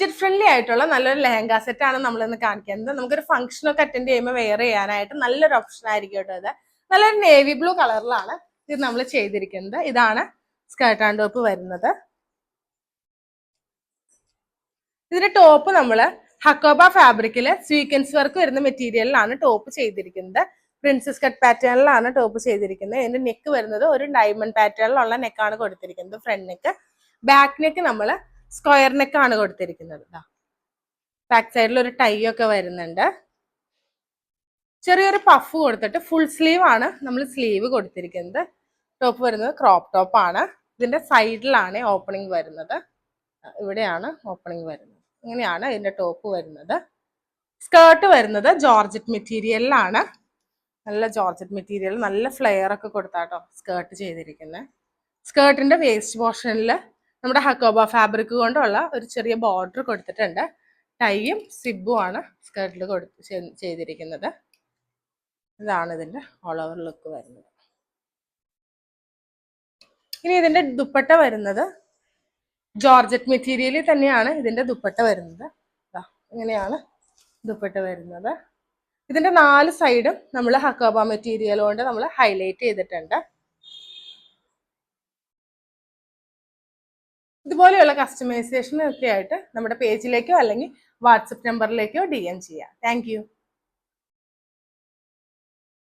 Budget friendly ആയിട്ടുള്ള നല്ലൊരു lehenga set ആണ് നമ്മൾ ഇന്ന് കാണിക്കുന്നത്. നമുക്കൊരു ഫംഗ്ഷനൊക്കെ അറ്റൻഡ് ചെയ്യുമ്പോൾ വെയർ ചെയ്യാനായിട്ട് നല്ലൊരു ഓപ്ഷൻ ആയിരിക്കും കേട്ടോ. ഇത് നല്ലൊരു നേവി ബ്ലൂ കളറിലാണ് ഇത് നമ്മൾ ചെയ്തിരിക്കുന്നത്. ഇതാണ് സ്കേർട്ട് ആൻഡ് ടോപ്പ് വരുന്നത്. ഇതിന്റെ ടോപ്പ് നമ്മൾ ഹക്കോബ ഫാബ്രിക്കില് സ്വീക്വൻസ് വർക്ക് വരുന്ന മെറ്റീരിയലിലാണ് ടോപ്പ് ചെയ്തിരിക്കുന്നത്. പ്രിൻസസ് കട്ട് പാറ്റേണിലാണ് ടോപ്പ് ചെയ്തിരിക്കുന്നത്. ഇതിന്റെ നെക്ക് വരുന്നത് ഒരു ഡയമണ്ട് പാറ്റേണിലുള്ള നെക്കാണ് കൊടുത്തിരിക്കുന്നത്. Front neck. ബാക്ക് നെക്ക് നമ്മൾ സ്ക്വയർ നെക്കാണ് കൊടുത്തിരിക്കുന്നത്. ബാക്ക് സൈഡിൽ ഒരു ടൈ ഒക്കെ വരുന്നുണ്ട്. ചെറിയൊരു പഫ് കൊടുത്തിട്ട് ഫുൾ സ്ലീവ് ആണ് നമ്മൾ സ്ലീവ് കൊടുത്തിരിക്കുന്നത്. ടോപ്പ് വരുന്നത് ക്രോപ്പ് ടോപ്പ് ആണ്. ഇതിന്റെ സൈഡിലാണ് ഓപ്പണിംഗ് വരുന്നത്. ഇവിടെയാണ് ഓപ്പണിംഗ് വരുന്നത്. ഇങ്ങനെയാണ് ഇതിന്റെ ടോപ്പ് വരുന്നത്. സ്കേർട്ട് വരുന്നത് ജോർജറ്റ് മെറ്റീരിയലിലാണ്. നല്ല ജോർജറ്റ് മെറ്റീരിയൽ, നല്ല ഫ്ലെയർ ഒക്കെ കൊടുത്താട്ടോ സ്കേർട്ട് ചെയ്തിരിക്കുന്നത്. സ്കേർട്ടിന്റെ വേസ്റ്റ് പോർഷനിൽ നമ്മുടെ ഹക്കോബ ഫാബ്രിക് കൊണ്ടുള്ള ഒരു ചെറിയ ബോർഡർ കൊടുത്തിട്ടുണ്ട്. ടൈയും സിബും ആണ് സ്കേർട്ടിൽ ചെയ്തിരിക്കുന്നത്. ഇതാണ് ഇതിന്റെ ഓൾ ഓവർ ലുക്ക് വരുന്നത്. ഇനി ഇതിന്റെ ദുപ്പട്ട വരുന്നത് ജോർജറ്റ് മെറ്റീരിയലിൽ തന്നെയാണ് ഇതിന്റെ ദുപ്പട്ട വരുന്നത്. ഇങ്ങനെയാണ് ദുപ്പട്ട വരുന്നത്. ഇതിന്റെ 4 സൈഡും നമ്മൾ ഹക്കോബ മെറ്റീരിയൽ കൊണ്ട് നമ്മൾ ഹൈലൈറ്റ് ചെയ്തിട്ടുണ്ട്. ഇതുപോലെയുള്ള കസ്റ്റമൈസേഷൻ ഒക്കെ ആയിട്ട് നമ്മുടെ പേജിലേക്കോ അല്ലെങ്കിൽ വാട്സപ്പ് നമ്പറിലേക്കോ DM ചെയ്യാം. താങ്ക്